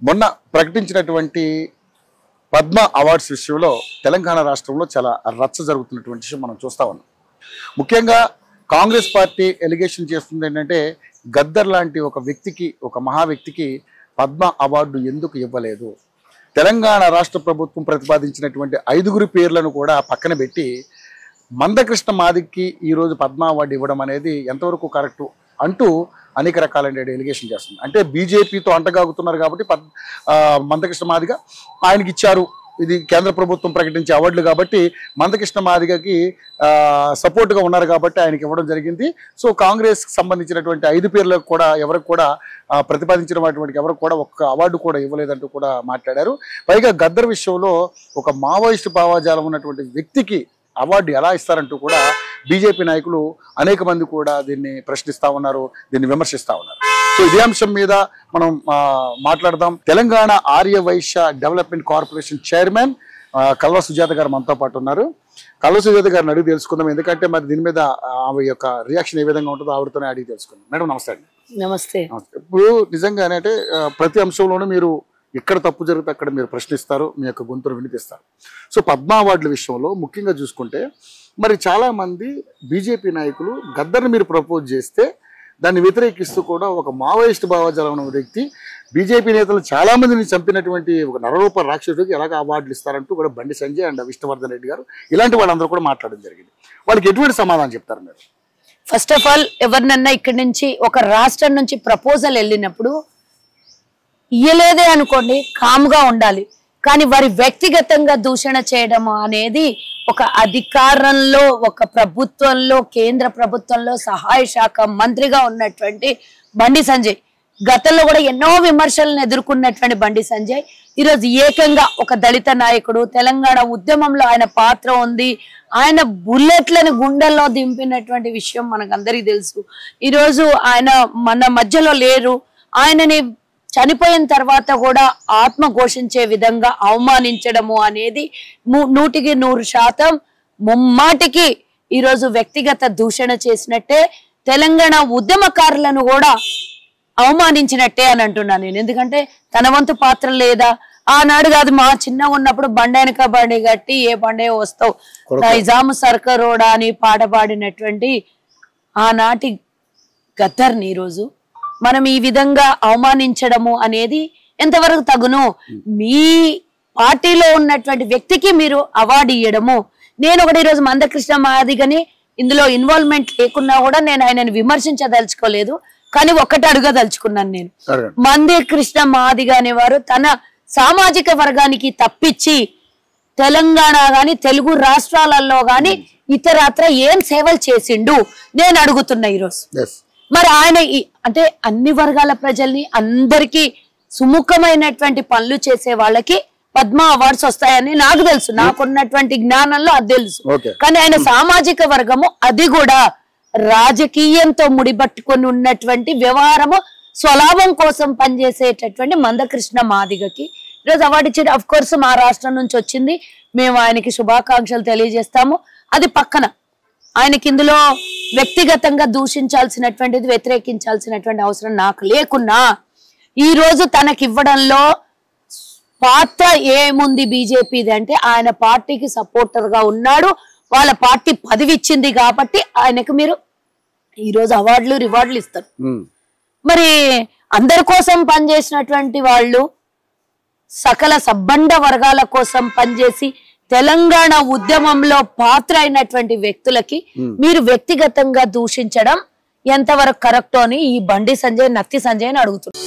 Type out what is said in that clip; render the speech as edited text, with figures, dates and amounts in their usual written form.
మొన్న ప్రకటించినటువంటి పద్మ అవార్డ్స్ విషయంలో తెలంగాణ రాష్ట్రంలో చాలా రచ్చ జరుగుతున్నటువంటి విషయం మనం చూస్తా ఉన్నాం. ముఖ్యంగా కాంగ్రెస్ పార్టీ ఎలిగేషన్ చేస్తుంది ఏంటంటే గద్దర్ లాంటి ఒక వ్యక్తికి, ఒక మహా వ్యక్తికి పద్మ అవార్డు ఎందుకు ఇవ్వలేదు? తెలంగాణ రాష్ట్ర ప్రభుత్వం ప్రతిపాదించినటువంటి 5 పేర్లను కూడా పక్కన పెట్టి మందకృష్ణ మాదిక్కి ఈరోజు పద్మ అవార్డు ఇవ్వడం అనేది ఎంతవరకు కరెక్టు అంటూ అనేక రకాలైన ఎలిగేషన్ చేస్తుంది. అంటే బీజేపీతో అంటగాగుతున్నారు కాబట్టి మందకృష్ణ మాదిగ ఆయనకి ఇచ్చారు, ఇది కేంద్ర ప్రభుత్వం ప్రకటించే అవార్డులు కాబట్టి మందకృష్ణ మాదిగకి సపోర్ట్గా ఉన్నారు కాబట్టి ఆయనకి ఇవ్వడం జరిగింది. సో కాంగ్రెస్కి సంబంధించినటువంటి 5 పేర్లకు కూడా ఎవరికి కూడా ప్రతిపాదించినటువంటి ఎవరికి కూడా ఒక్క అవార్డు కూడా ఇవ్వలేదంటూ కూడా మాట్లాడారు. పైగా గద్దర్ విషయంలో ఒక మావోయిస్టు భావజాలం ఉన్నటువంటి వ్యక్తికి అవార్డు ఎలా ఇస్తారంటూ కూడా బీజేపీ నాయకులు అనేక మంది కూడా దీన్ని ప్రశ్నిస్తూ ఉన్నారు, దీన్ని విమర్శిస్తూ ఉన్నారు. సో ఇదే అంశం మీద మనం మాట్లాడదాం. Telangana Arya Vaishya development corporation chairman Kalva Sujatha గారు మనతో పాటు ఉన్నారు. కల్వ సుజాత గారిని అడిగి తెలుసుకుందాం, ఎందుకంటే మరి దీని మీద ఆమె యొక్క రియాక్షన్ ఏ విధంగా ఉంటుందో ఆవిడతోనే అడిగి తెలుసుకుందాం. మేడం నమస్తే అండి. నమస్తే. ఇప్పుడు నిజంగానే అంటే ప్రతి అంశంలోనూ మీరు ఎక్కడ తప్పు జరిగితే అక్కడ మీరు ప్రశ్నిస్తారు, మీ యొక్క గొంతును వినిపిస్తారు. సో పద్మ అవార్డుల విషయంలో ముఖ్యంగా చూసుకుంటే మరి చాలా మంది బీజేపీ నాయకులు గద్దర్ని మీరు ప్రపోజ్ చేస్తే దాన్ని వ్యతిరేకిస్తూ కూడా ఒక మావోయిస్ట్ భావజాలం ఉన్న వ్యక్తి బీజేపీ నేతలు చాలా మందిని చంపినటువంటి ఒక నరరూప రాక్షసుడికి ఎలాగ అవార్డులు ఇస్తారంటూ కూడా బండి సంజయ్ అండ్ విష్ణువర్ధన్ రెడ్డి గారు ఇలాంటి వాళ్ళందరూ కూడా మాట్లాడడం జరిగింది. వాళ్ళకి ఎటువంటి సమాధానం చెప్తారు మీరు? ఫస్ట్ ఆఫ్ ఆల్ ఎవరినన్నా ఇక్కడి నుంచి ఒక రాష్ట్రం నుంచి ప్రపోజల్ వెళ్ళినప్పుడు ఇయ్యలేదే అనుకోండి, కాముగా ఉండాలి. కానీ వారి వ్యక్తిగతంగా దూషణ చేయడం అనేది ఒక అధికారంలో, ఒక ప్రభుత్వంలో, కేంద్ర ప్రభుత్వంలో సహాయ శాఖ మంత్రిగా ఉన్నటువంటి బండి సంజయ్, గతంలో కూడా ఎన్నో విమర్శలను ఎదుర్కొన్నటువంటి బండి సంజయ్ ఈరోజు ఏకంగా ఒక దళిత నాయకుడు, తెలంగాణ ఉద్యమంలో ఆయన పాత్ర ఉంది, ఆయన బుల్లెట్లను గుండెల్లో దింపినటువంటి విషయం మనకందరికీ తెలుసు. ఈరోజు ఆయన మన మధ్యలో లేరు. ఆయనని చనిపోయిన తర్వాత కూడా ఆత్మ ఘోషించే విధంగా అవమానించడము అనేది 100% ముమ్మాటికి ఈరోజు వ్యక్తిగత దూషణ చేసినట్టే, తెలంగాణ ఉద్యమకారులను కూడా అవమానించినట్టే అని అంటున్నాను నేను. ఎందుకంటే తన వంతు పాత్ర లేదా? ఆనాడు కాదు, మా చిన్నగా ఉన్నప్పుడు బండెనక బండి కట్టి ఏ బండే వస్తావు నైజాము సర్కరోడా అని పాట పాడినటువంటి ఆనాటి గద్దర్ని ఈరోజు మనం ఈ విధంగా అవమానించడము అనేది ఎంతవరకు తగును? మీ పార్టీలో ఉన్నటువంటి వ్యక్తికి మీరు అవార్డు ఇవ్వడము. నేను ఒకటి ఈరోజు మందకృష్ణ మాదిగని ఇందులో ఇన్వాల్వ్మెంట్ లేకున్నా కూడా నేను ఆయనను విమర్శించదలుచుకోలేదు, కానీ ఒక్కటి అడగదలుచుకున్నాను నేను. మందకృష్ణ మాదిగ అనేవారు తన సామాజిక వర్గానికి తప్పించి తెలంగాణ గాని తెలుగు రాష్ట్రాలలో గాని ఇతరత్ర ఏం సేవలు చేసిండు నేను అడుగుతున్నా ఈరోజు. మరి ఆయన అంటే అన్ని వర్గాల ప్రజల్ని, అందరికీ సుముఖమైనటువంటి పనులు చేసే వాళ్ళకి పద్మ అవార్డ్స్ వస్తాయని నాకు తెలుసు, నాకున్నటువంటి జ్ఞానంలో అది తెలుసు. కానీ ఆయన సామాజిక వర్గము, అది కూడా రాజకీయంతో ముడిపట్టుకొని ఉన్నటువంటి వ్యవహారము, స్వలాభం కోసం పనిచేసేటటువంటి మందకృష్ణ మాదిగకి ఈరోజు అవార్డు ఇచ్చేది. అఫ్ కోర్స్ మా రాష్ట్రం నుంచి వచ్చింది, మేము ఆయనకి శుభాకాంక్షలు తెలియజేస్తాము. అది పక్కన, ఆయనకి ఇందులో వ్యక్తిగతంగా దూషించాల్సినటువంటిది, వ్యతిరేకించాల్సినటువంటి అవసరం నాకు లేకున్నా ఈ రోజు తనకి ఇవ్వడంలో పాత్ర ఏముంది బీజేపీది అంటే ఆయన పార్టీకి సపోర్టర్ గా ఉన్నాడు, వాళ్ళ పార్టీ పదవి ఇచ్చింది కాబట్టి ఆయనకు మీరు ఈరోజు అవార్డులు రివార్డులు ఇస్తారు. మరి అందరి కోసం పనిచేసినటువంటి వాళ్ళు, సకల సబ్బండ వర్గాల కోసం పనిచేసి తెలంగాణ ఉద్యమంలో పాత్ర అయినటువంటి వ్యక్తులకి మీరు వ్యక్తిగతంగా దూషించడం ఎంతవరకు కరెక్టో అని ఈ బండి సంజయ్, నత్తి సంజయ్ అని అడుగుతున్నారు.